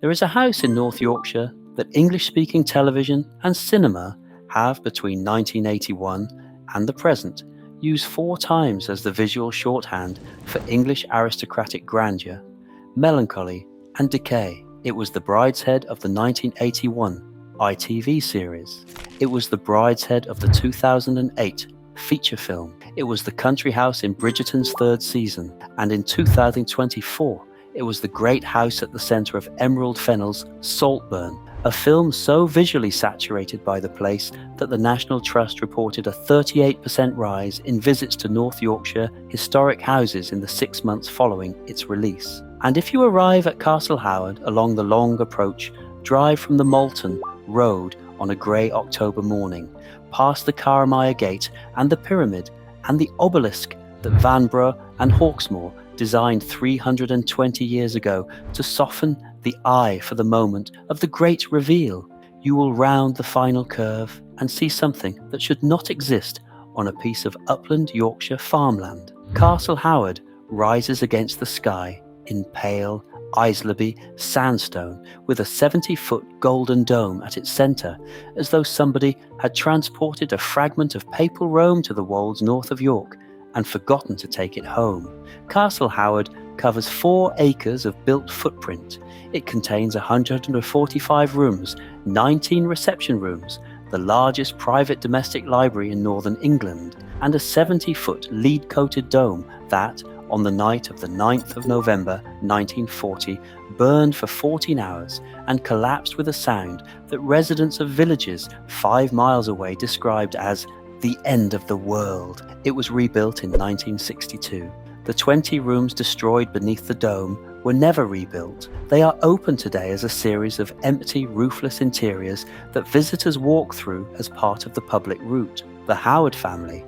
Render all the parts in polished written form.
There is a house in North Yorkshire that English-speaking television and cinema have between 1981 and the present used 4 times as the visual shorthand for English aristocratic grandeur, melancholy and decay. It was the Brideshead of the 1981 ITV series. It was the Brideshead of the 2008 feature film. It was the country house in Bridgerton's 3rd season, and in 2024 it was the great house at the centre of Emerald Fennell's Saltburn, a film so visually saturated by the place that the National Trust reported a 38% rise in visits to North Yorkshire historic houses in the 6 months following its release. And if you arrive at Castle Howard along the long approach, drive from the Malton Road on a grey October morning, past the Carmire Gate and the Pyramid and the obelisk that Vanbrugh and Hawksmoor designed 320 years ago to soften the eye for the moment of the great reveal, you will round the final curve and see something that should not exist on a piece of upland Yorkshire farmland. Castle Howard rises against the sky in pale Isleby sandstone with a 70-foot golden dome at its centre, as though somebody had transported a fragment of papal Rome to the wolds north of York and forgotten to take it home. Castle Howard covers 4 acres of built footprint. It contains 145 rooms, 19 reception rooms, the largest private domestic library in northern England, and a 70-foot lead-coated dome that, on the night of the 9th of November 1940, burned for 14 hours and collapsed with a sound that residents of villages 5 miles away described as the end of the world. It was rebuilt in 1962. The 20 rooms destroyed beneath the dome were never rebuilt. They are open today as a series of empty, roofless interiors that visitors walk through as part of the public route. The Howard family,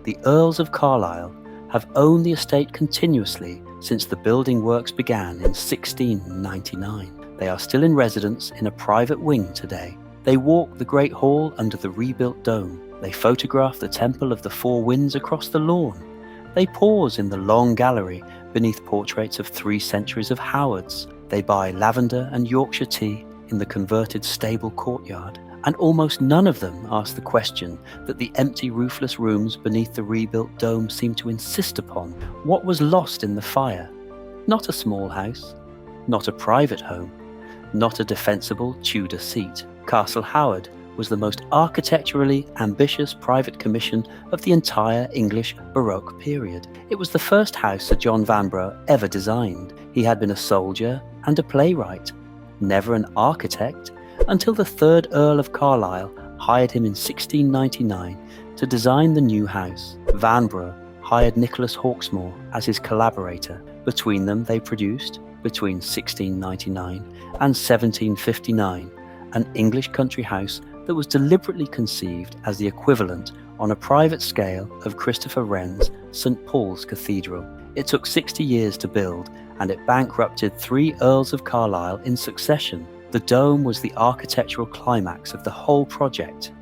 the Earls of Carlisle, have owned the estate continuously since the building works began in 1699. They are still in residence in a private wing today. They walk the Great Hall under the rebuilt dome. They photograph the Temple of the Four Winds across the lawn. They pause in the long gallery beneath portraits of 3 centuries of Howards. They buy lavender and Yorkshire tea in the converted stable courtyard. And almost none of them ask the question that the empty roofless rooms beneath the rebuilt dome seem to insist upon. What was lost in the fire? Not a small house, not a private home, not a defensible Tudor seat. Castle Howard was the most architecturally ambitious private commission of the entire English Baroque period. It was the first house Sir John Vanbrugh ever designed. He had been a soldier and a playwright, never an architect, until the 3rd Earl of Carlisle hired him in 1699 to design the new house. Vanbrugh hired Nicholas Hawksmoor as his collaborator. Between them they produced, between 1699 and 1759, an English country house that was deliberately conceived as the equivalent on a private scale of Christopher Wren's St. Paul's Cathedral. It took 60 years to build, and it bankrupted 3 Earls of Carlisle in succession. The dome was the architectural climax of the whole project.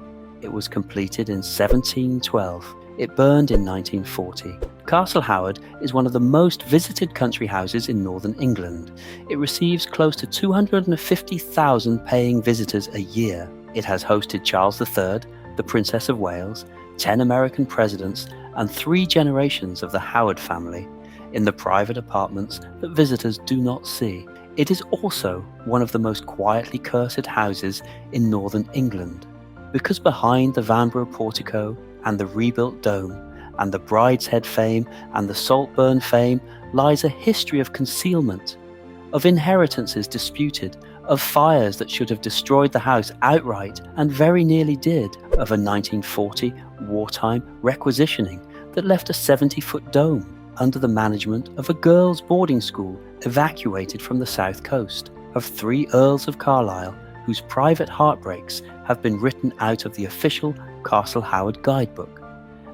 It was completed in 1712. It burned in 1940. Castle Howard is one of the most visited country houses in northern England. It receives close to 250,000 paying visitors a year. It has hosted Charles III, the Princess of Wales, 10 American presidents, and 3 generations of the Howard family in the private apartments that visitors do not see. It is also one of the most quietly curtailed houses in northern England, because behind the Vanbrugh portico and the rebuilt dome and the Brideshead fame and the Saltburn fame lies a history of concealment, of inheritances disputed, of fires that should have destroyed the house outright and very nearly did, of a 1940 wartime requisitioning that left a 70-foot dome under the management of a girls' boarding school evacuated from the south coast, of 3 Earls of Carlisle whose private heartbreaks have been written out of the official Castle Howard guidebook,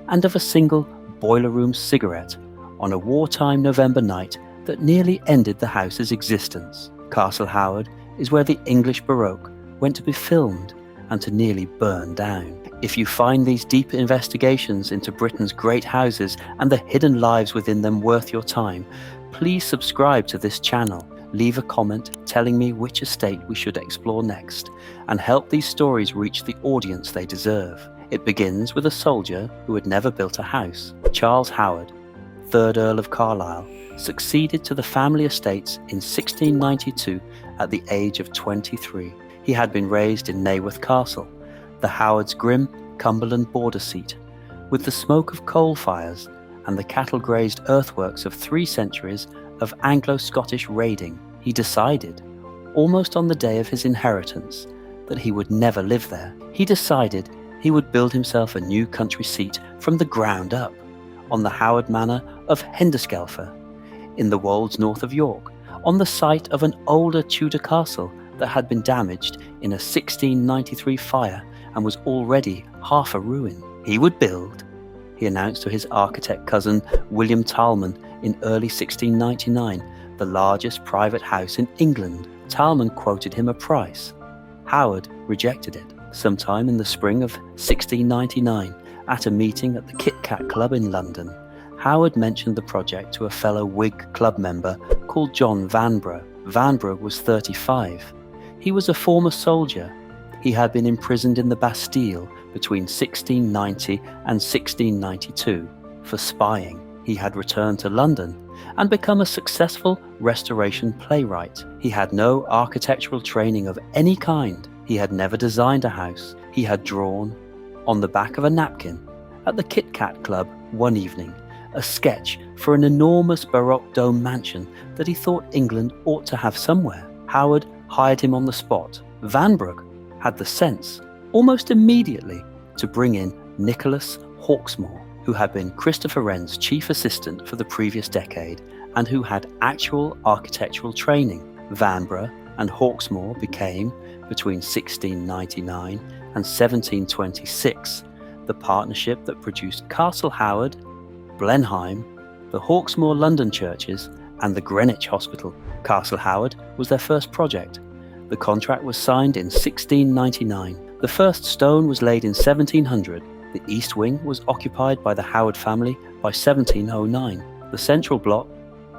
and of a single boiler room cigarette on a wartime November night that nearly ended the house's existence. Castle Howard is where the English Baroque went to be filmed and to nearly burn down. If you find these deep investigations into Britain's great houses and the hidden lives within them worth your time, please subscribe to this channel. leave a comment telling me which estate we should explore next, and help these stories reach the audience they deserve. It begins with a soldier who had never built a house. Charles Howard, 3rd Earl of Carlisle, succeeded to the family estates in 1692 at the age of 23. He had been raised in Naworth Castle, the Howards' grim Cumberland border seat, with the smoke of coal fires and the cattle-grazed earthworks of 3 centuries of Anglo-Scottish raiding. He decided, almost on the day of his inheritance, that he would never live there. He decided he would build himself a new country seat from the ground up, on the Howard Manor of Henderskelfer, in the wolds north of York, on the site of an older Tudor castle that had been damaged in a 1693 fire and was already half a ruin. He would build, he announced to his architect cousin William Talman in early 1699, the largest private house in England. Talman quoted him a price. Howard rejected it. Sometime in the spring of 1699, at a meeting at the Kit Kat Club in London, Howard mentioned the project to a fellow Whig club member called John Vanbrugh. Vanbrugh was 35. He was a former soldier. He had been imprisoned in the Bastille between 1690 and 1692 for spying. He had returned to London and become a successful restoration playwright. He had no architectural training of any kind. He had never designed a house. He had drawn, on the back of a napkin, at the Kit Kat Club one evening, a sketch for an enormous Baroque dome mansion that he thought England ought to have somewhere. Howard hired him on the spot. Vanbrugh had the sense, almost immediately, to bring in Nicholas Hawksmoor, who had been Christopher Wren's chief assistant for the previous decade and who had actual architectural training. Vanbrugh and Hawksmoor became, between 1699 and 1726, the partnership that produced Castle Howard, Blenheim, the Hawksmoor London churches, and the Greenwich Hospital. Castle Howard was their first project. The contract was signed in 1699. The first stone was laid in 1700. The east wing was occupied by the Howard family by 1709. The central block,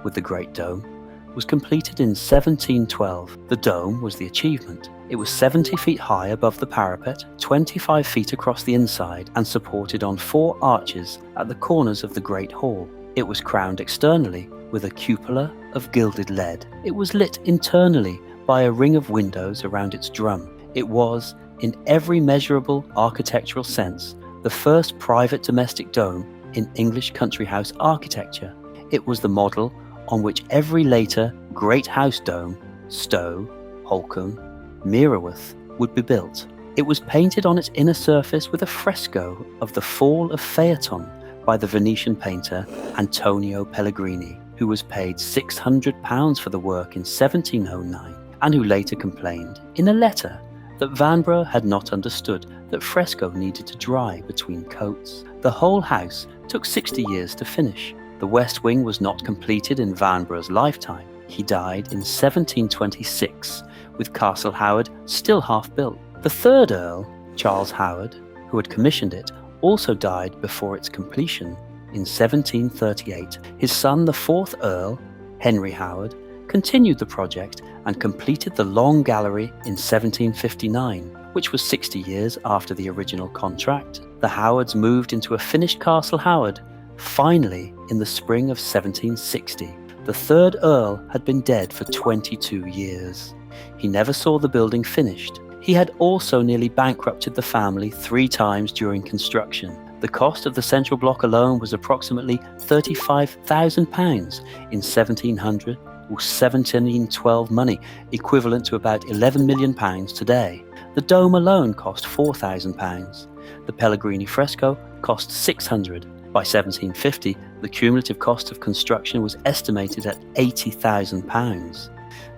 with the Great Dome, was completed in 1712. The dome was the achievement. It was 70 feet high above the parapet, 25 feet across the inside, and supported on 4 arches at the corners of the Great Hall. It was crowned externally with a cupola of gilded lead. It was lit internally by a ring of windows around its drum. It was, in every measurable architectural sense, the first private domestic dome in English country house architecture. It was the model on which every later great house dome, Stowe, Holcombe, Mereworth, would be built. It was painted on its inner surface with a fresco of the Fall of Phaeton by the Venetian painter Antonio Pellegrini, who was paid £600 for the work in 1709, and who later complained, in a letter, that Vanbrugh had not understood that fresco needed to dry between coats. The whole house took 60 years to finish. The west wing was not completed in Vanbrugh's lifetime. He died in 1726, with Castle Howard still half built. The 3rd Earl, Charles Howard, who had commissioned it, also died before its completion in 1738. His son, the 4th Earl, Henry Howard, continued the project and completed the Long Gallery in 1759, which was 60 years after the original contract. The Howards moved into a finished Castle Howard, finally in the spring of 1760. The 3rd Earl had been dead for 22 years. He never saw the building finished. He had also nearly bankrupted the family 3 times during construction. The cost of the central block alone was approximately £35,000 in 1700 or 1712 money, equivalent to about £11 million today. The dome alone cost £4,000. The Pellegrini fresco cost £600. By 1750, the cumulative cost of construction was estimated at £80,000.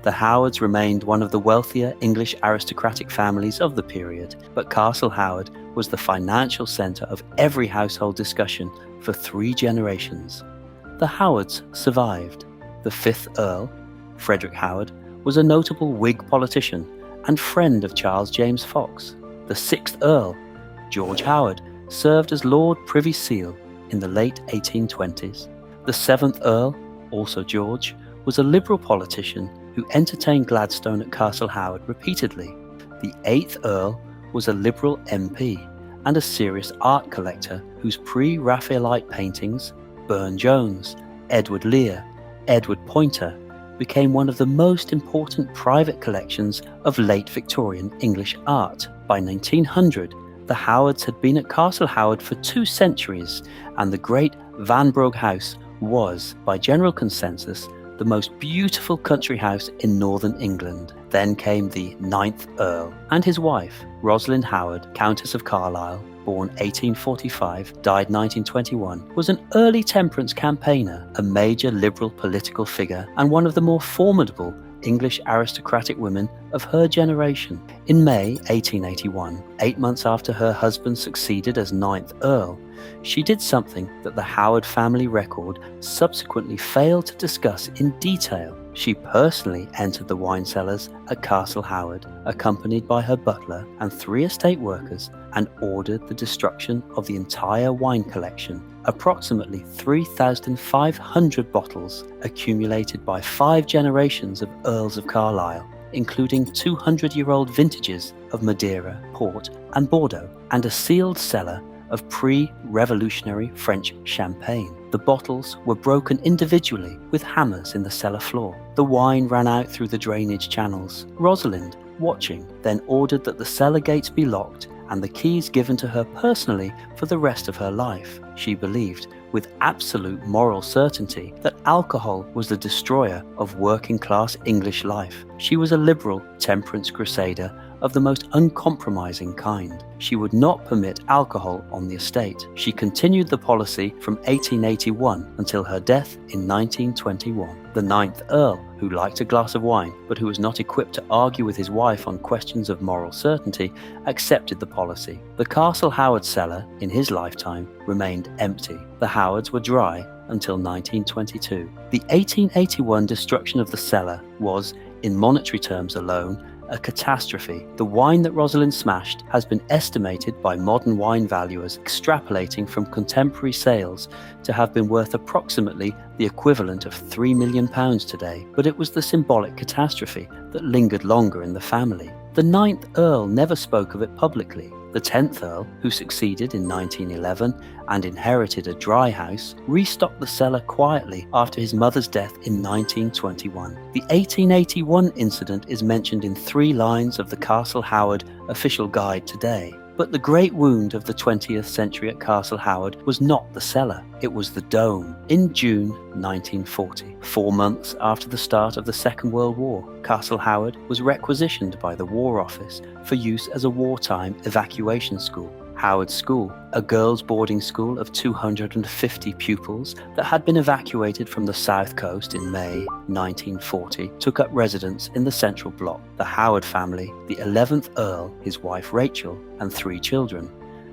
The Howards remained one of the wealthier English aristocratic families of the period, but Castle Howard was the financial centre of every household discussion for 3 generations. The Howards survived. The 5th Earl, Frederick Howard, was a notable Whig politician and friend of Charles James Fox. The 6th Earl, George Howard, served as Lord Privy Seal in the late 1820s. The 7th Earl, also George, was a Liberal politician who entertained Gladstone at Castle Howard repeatedly. The 8th Earl was a Liberal MP and a serious art collector whose pre-Raphaelite paintings, Burne-Jones, Edward Lear, Edward Poynter, became one of the most important private collections of late Victorian English art. By 1900, the Howards had been at Castle Howard for 2 centuries, and the great Vanbrugh house was, by general consensus, the most beautiful country house in northern England. Then came the 9th Earl and his wife, Rosalind Howard, Countess of Carlisle, born 1845, died 1921, was an early temperance campaigner, a major Liberal political figure, and one of the more formidable English aristocratic women of her generation. In May 1881, 8 months after her husband succeeded as 9th Earl, she did something that the Howard family record subsequently failed to discuss in detail. She personally entered the wine cellars at Castle Howard, accompanied by her butler and 3 estate workers, and ordered the destruction of the entire wine collection, approximately 3,500 bottles accumulated by 5 generations of Earls of Carlisle, including 200-year-old vintages of Madeira, Port and Bordeaux, and a sealed cellar of pre-revolutionary French champagne. The bottles were broken individually with hammers in the cellar floor. The wine ran out through the drainage channels. Rosalind, watching, then ordered that the cellar gates be locked and the keys given to her personally for the rest of her life. She believed, with absolute moral certainty, that alcohol was the destroyer of working-class English life. She was a liberal temperance crusader of the most uncompromising kind. She would not permit alcohol on the estate. She continued the policy from 1881 until her death in 1921. The 9th Earl, who liked a glass of wine, but who was not equipped to argue with his wife on questions of moral certainty, accepted the policy. The Castle Howard cellar, in his lifetime, remained empty. The Howards were dry until 1922. The 1881 destruction of the cellar was, in monetary terms alone, a catastrophe. The wine that Rosalind smashed has been estimated by modern wine valuers, extrapolating from contemporary sales, to have been worth approximately the equivalent of £3 million today. But it was the symbolic catastrophe that lingered longer in the family. The 9th Earl never spoke of it publicly. The 10th Earl, who succeeded in 1911 and inherited a dry house, restocked the cellar quietly after his mother's death in 1921. The 1881 incident is mentioned in 3 lines of the Castle Howard official guide today. But the great wound of the 20th century at Castle Howard was not the cellar, it was the dome. In June 1940, 4 months after the start of the Second World War, Castle Howard was requisitioned by the War Office for use as a wartime evacuation school. Howard School, a girls' boarding school of 250 pupils that had been evacuated from the south coast in May 1940, took up residence in the central block. The Howard family, the 11th Earl, his wife Rachel, and 3 children,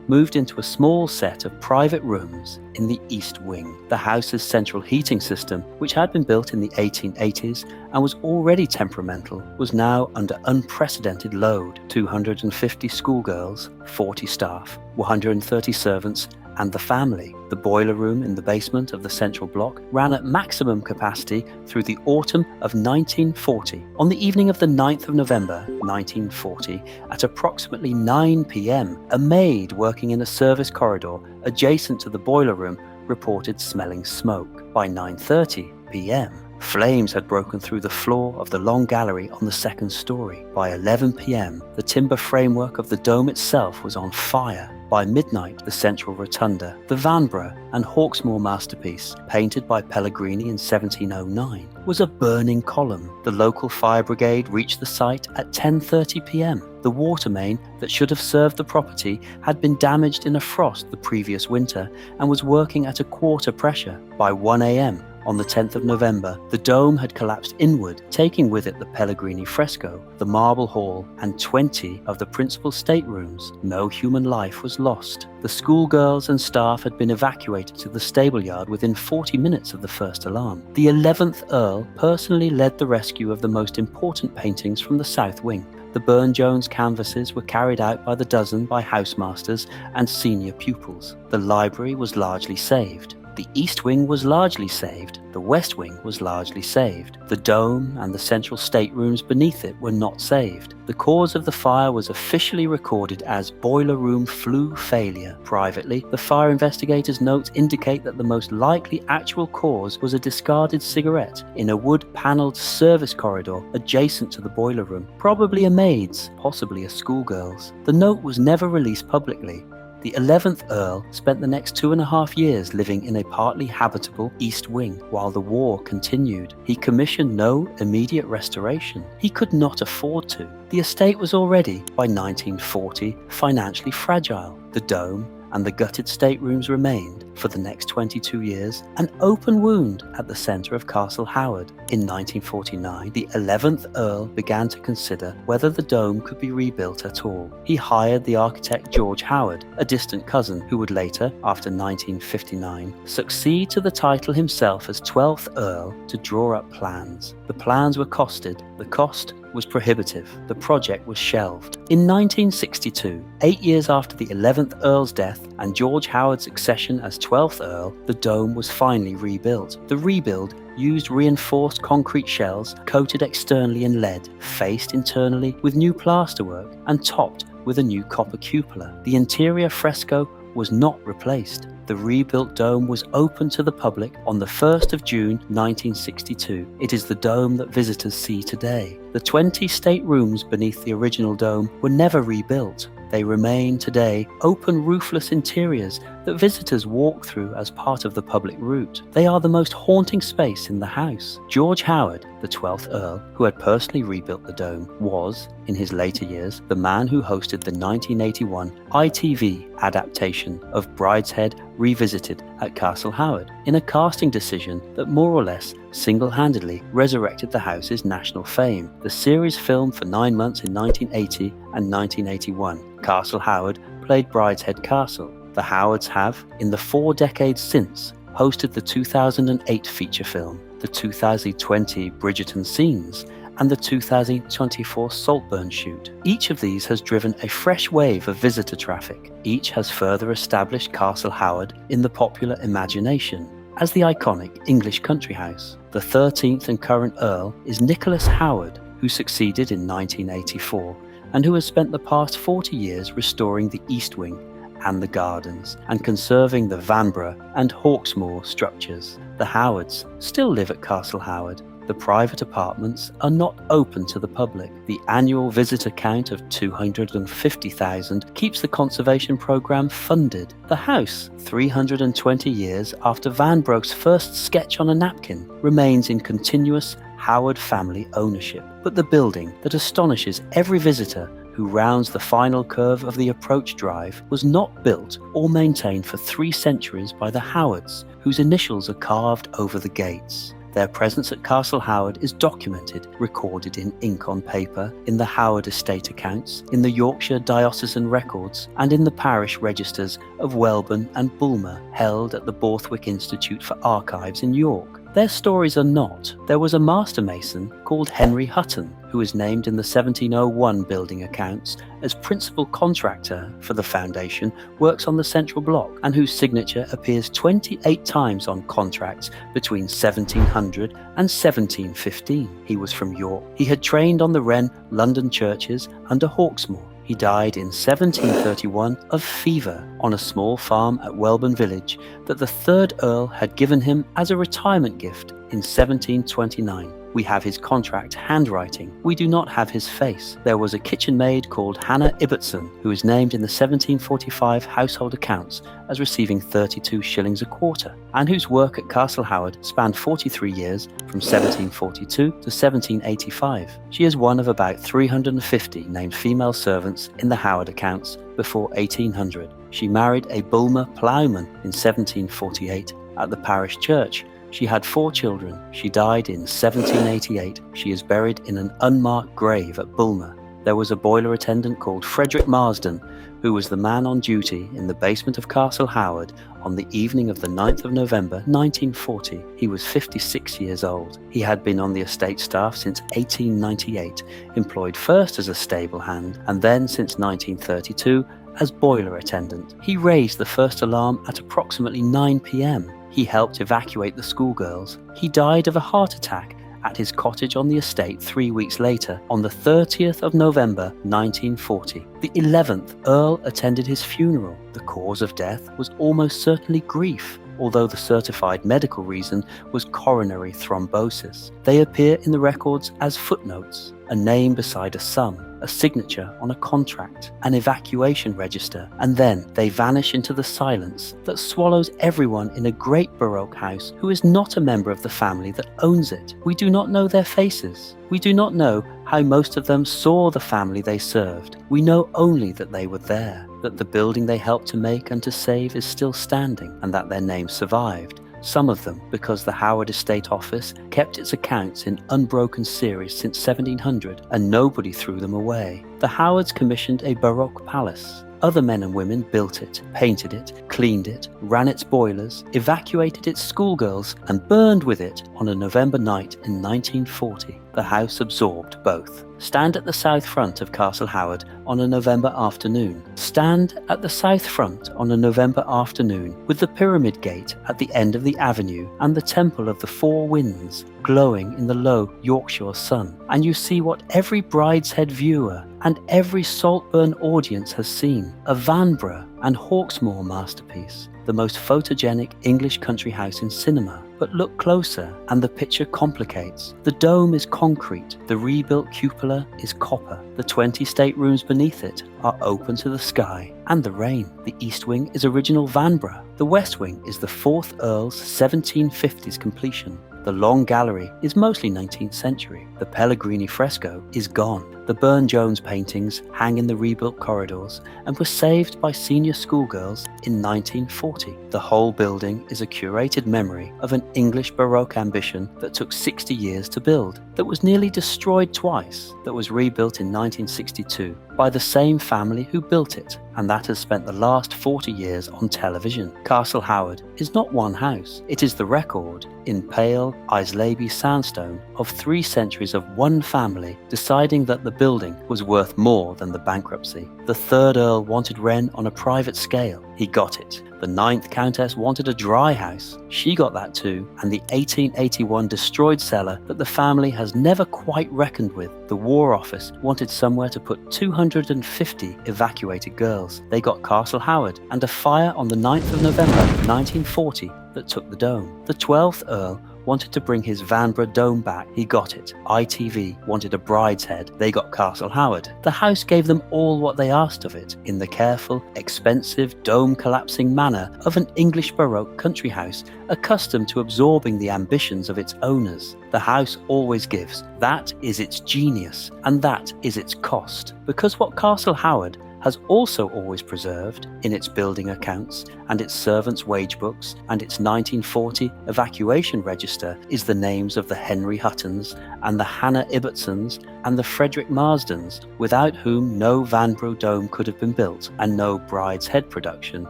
moved into a small set of private rooms in the East Wing. The house's central heating system, which had been built in the 1880s and was already temperamental, was now under unprecedented load. 250 schoolgirls, 40 staff, 130 servants, and the family. The boiler room in the basement of the central block ran at maximum capacity through the autumn of 1940. On the evening of the 9th of November 1940, at approximately 9 p.m, a maid working in a service corridor adjacent to the boiler room reported smelling smoke. By 9:30 p.m, flames had broken through the floor of the long gallery on the 2nd story. By 11 p.m, the timber framework of the dome itself was on fire. By midnight, the central rotunda, the Vanbrugh and Hawksmoor masterpiece, painted by Pellegrini in 1709, was a burning column. The local fire brigade reached the site at 10:30 p.m. The water main that should have served the property had been damaged in a frost the previous winter and was working at a quarter pressure. By 1 a.m, on the 10th of November, the dome had collapsed inward, taking with it the Pellegrini fresco, the marble hall, and 20 of the principal staterooms. No human life was lost. The schoolgirls and staff had been evacuated to the stable yard within 40 minutes of the first alarm. The 11th Earl personally led the rescue of the most important paintings from the South Wing. The Burne-Jones canvases were carried out by the dozen by housemasters and senior pupils. The library was largely saved. The east wing was largely saved, the west wing was largely saved. The dome and the central staterooms beneath it were not saved. The cause of the fire was officially recorded as boiler room flue failure. Privately, the fire investigators' notes indicate that the most likely actual cause was a discarded cigarette in a wood-panelled service corridor adjacent to the boiler room, probably a maid's, possibly a schoolgirl's. The note was never released publicly. The 11th Earl spent the next 2.5 years living in a partly habitable East Wing while the war continued. He commissioned no immediate restoration. He could not afford to. The estate was already, by 1940, financially fragile. The dome and the gutted staterooms remained, for the next 22 years, an open wound at the centre of Castle Howard. In 1949, the 11th Earl began to consider whether the dome could be rebuilt at all. He hired the architect George Howard, a distant cousin, who would later, after 1959, succeed to the title himself as 12th Earl, to draw up plans. The plans were costed. The cost was prohibitive. The project was shelved. In 1962, 8 years after the 11th Earl's death and George Howard's accession as 12th Earl, the dome was finally rebuilt. The rebuild used reinforced concrete shells coated externally in lead, faced internally with new plasterwork, and topped with a new copper cupola. The interior fresco was not replaced. The rebuilt dome was open to the public on the 1st of June 1962. It is the dome that visitors see today. The 20 staterooms beneath the original dome were never rebuilt. They remain today open roofless interiors that visitors walk through as part of the public route. They are the most haunting space in the house. George Howard, the 12th Earl, who had personally rebuilt the dome, was, in his later years, the man who hosted the 1981 ITV adaptation of Brideshead Revisited at Castle Howard, in a casting decision that more or less single-handedly resurrected the house's national fame. The series filmed for 9 months in 1980 and 1981. Castle Howard played Brideshead Castle. The Howards have, in the 4 decades since, hosted the 2008 feature film, the 2020 Bridgerton scenes, and the 2024 Saltburn shoot. Each of these has driven a fresh wave of visitor traffic. Each has further established Castle Howard in the popular imagination as the iconic English country house. The 13th and current Earl is Nicholas Howard, who succeeded in 1984 and who has spent the past 40 years restoring the East Wing and the gardens and conserving the Vanbrugh and Hawksmoor structures. The Howards still live at Castle Howard. The private apartments are not open to the public. The annual visitor count of 250,000 keeps the conservation programme funded. The house, 320 years after Vanbrugh's first sketch on a napkin, remains in continuous Howard family ownership. But the building that astonishes every visitor who rounds the final curve of the approach drive was not built or maintained for 3 centuries by the Howards, whose initials are carved over the gates. Their presence at Castle Howard is documented, recorded in ink on paper, in the Howard estate accounts, in the Yorkshire diocesan records, and in the parish registers of Welburn and Bulmer, held at the Borthwick Institute for Archives in York. Their stories are not. There was a master mason called Henry Hutton, who is named in the 1701 building accounts as principal contractor for the foundation, works on the central block, and whose signature appears 28 times on contracts between 1700 and 1715. He was from York. He had trained on the Wren London churches under Hawksmoor. He died in 1731 of fever on a small farm at Welburn Village that the 3rd Earl had given him as a retirement gift in 1729. We have his contract handwriting. We do not have his face. There was a kitchen maid called Hannah Ibbotson, who is named in the 1745 household accounts as receiving 32 shillings a quarter, and whose work at Castle Howard spanned 43 years from 1742 to 1785. She is one of about 350 named female servants in the Howard accounts before 1800. She married a Bulmer ploughman in 1748 at the parish church. She had 4 children. She died in 1788. She is buried in an unmarked grave at Bulmer. There was a boiler attendant called Frederick Marsden, who was the man on duty in the basement of Castle Howard on the evening of the 9th of November 1940. He was 56 years old. He had been on the estate staff since 1898, employed first as a stable hand and then since 1932 as boiler attendant. He raised the first alarm at approximately 9 p.m. He helped evacuate the schoolgirls. He died of a heart attack at his cottage on the estate 3 weeks later, on the 30th of November 1940. The 11th Earl attended his funeral. The cause of death was almost certainly grief, although the certified medical reason was coronary thrombosis. They appear in the records as footnotes, a name beside a sum, a signature on a contract, an evacuation register, and then they vanish into the silence that swallows everyone in a great Baroque house who is not a member of the family that owns it. We do not know their faces. We do not know how most of them saw the family they served. We know only that they were there, that the building they helped to make and to save is still standing, and that their names survived. Some of them because the Howard Estate Office kept its accounts in unbroken series since 1700 and nobody threw them away. The Howards commissioned a Baroque palace. Other men and women built it, painted it, cleaned it, ran its boilers, evacuated its schoolgirls, and burned with it on a November night in 1940. The house absorbed both. Stand at the south front of Castle Howard on a November afternoon. Stand at the south front on a November afternoon with the Pyramid Gate at the end of the avenue and the Temple of the Four Winds glowing in the low Yorkshire sun, and you see what every Brideshead viewer and every Saltburn audience has seen, a Vanbrugh and Hawksmoor masterpiece, the most photogenic English country house in cinema. But look closer and the picture complicates. The dome is concrete, the rebuilt cupola is copper, the 20 staterooms beneath it are open to the sky and the rain. The east wing is original Vanbrugh, the west wing is the 4th Earl's 1750s completion. The long gallery is mostly 19th century. The Pellegrini fresco is gone. The Burne-Jones paintings hang in the rebuilt corridors and were saved by senior schoolgirls in 1940. The whole building is a curated memory of an English Baroque ambition that took 60 years to build, that was nearly destroyed twice, that was rebuilt in 1962 by the same family who built it, and that has spent the last 40 years on television. Castle Howard is not one house. It is the record, in pale Isleby sandstone, of 3 centuries of one family deciding that the building was worth more than the bankruptcy. The 3rd Earl wanted Wren on a private scale. He got it. The 9th Countess wanted a dry house. She got that too, and the 1881 destroyed cellar that the family has never quite reckoned with. The War Office wanted somewhere to put 250 evacuated girls. They got Castle Howard, and a fire on the 9th of November 1940 that took the dome. The 12th Earl wanted to bring his Vanbrugh dome back. He got it. ITV wanted a Brideshead. They got Castle Howard. The house gave them all what they asked of it, in the careful, expensive, dome-collapsing manner of an English Baroque country house accustomed to absorbing the ambitions of its owners. The house always gives. That is its genius, and that is its cost. Because what Castle Howard has also always preserved in its building accounts and its servants' wage books and its 1940 evacuation register is the names of the Henry Huttons and the Hannah Ibbotsons and the Frederick Marsdens, without whom no Vanbrugh dome could have been built and no Brideshead production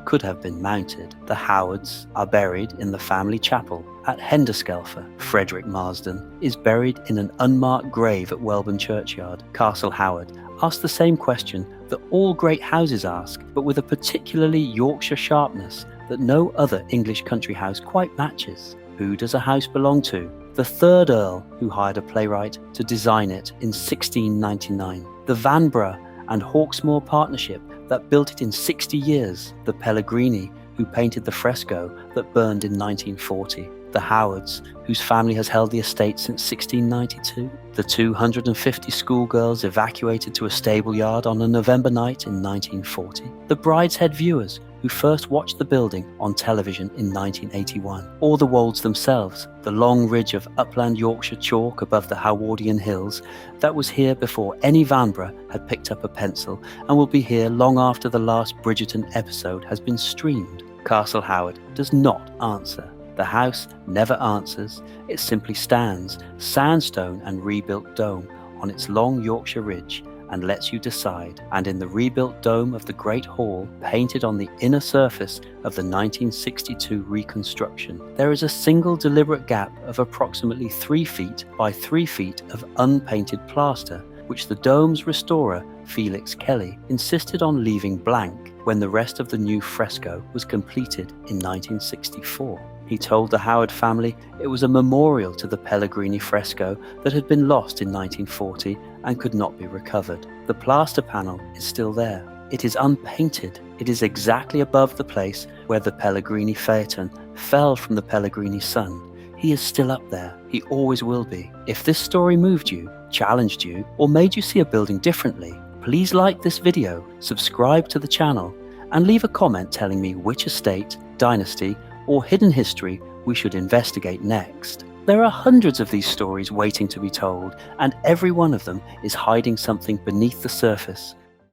could have been mounted. The Howards are buried in the family chapel at Henderskelfer. Frederick Marsden is buried in an unmarked grave at Welburn Churchyard. Castle Howard asked the same question that all great houses ask, but with a particularly Yorkshire sharpness that no other English country house quite matches. Who does a house belong to? The 3rd Earl, who hired a playwright to design it in 1699. The Vanbrugh and Hawksmoor partnership that built it in 60 years. The Pellegrini, who painted the fresco that burned in 1940. The Howards, whose family has held the estate since 1692. The 250 schoolgirls evacuated to a stable yard on a November night in 1940. The Brideshead viewers, who first watched the building on television in 1981. Or the wolds themselves, the long ridge of upland Yorkshire chalk above the Howardian hills that was here before any Vanbrugh had picked up a pencil and will be here long after the last Bridgerton episode has been streamed. Castle Howard does not answer. The house never answers. It simply stands, sandstone and rebuilt dome, on its long Yorkshire ridge and lets you decide. And in the rebuilt dome of the Great Hall, painted on the inner surface of the 1962 reconstruction, there is a single deliberate gap of approximately 3 feet by 3 feet of unpainted plaster, which the dome's restorer, Felix Kelly, insisted on leaving blank when the rest of the new fresco was completed in 1964. He told the Howard family it was a memorial to the Pellegrini fresco that had been lost in 1940 and could not be recovered. The plaster panel is still there. It is unpainted. It is exactly above the place where the Pellegrini Phaeton fell from the Pellegrini son. He is still up there. He always will be. If this story moved you, challenged you, or made you see a building differently, please like this video, subscribe to the channel, and leave a comment telling me which estate, dynasty, or hidden history we should investigate next. There are hundreds of these stories waiting to be told, and every one of them is hiding something beneath the surface.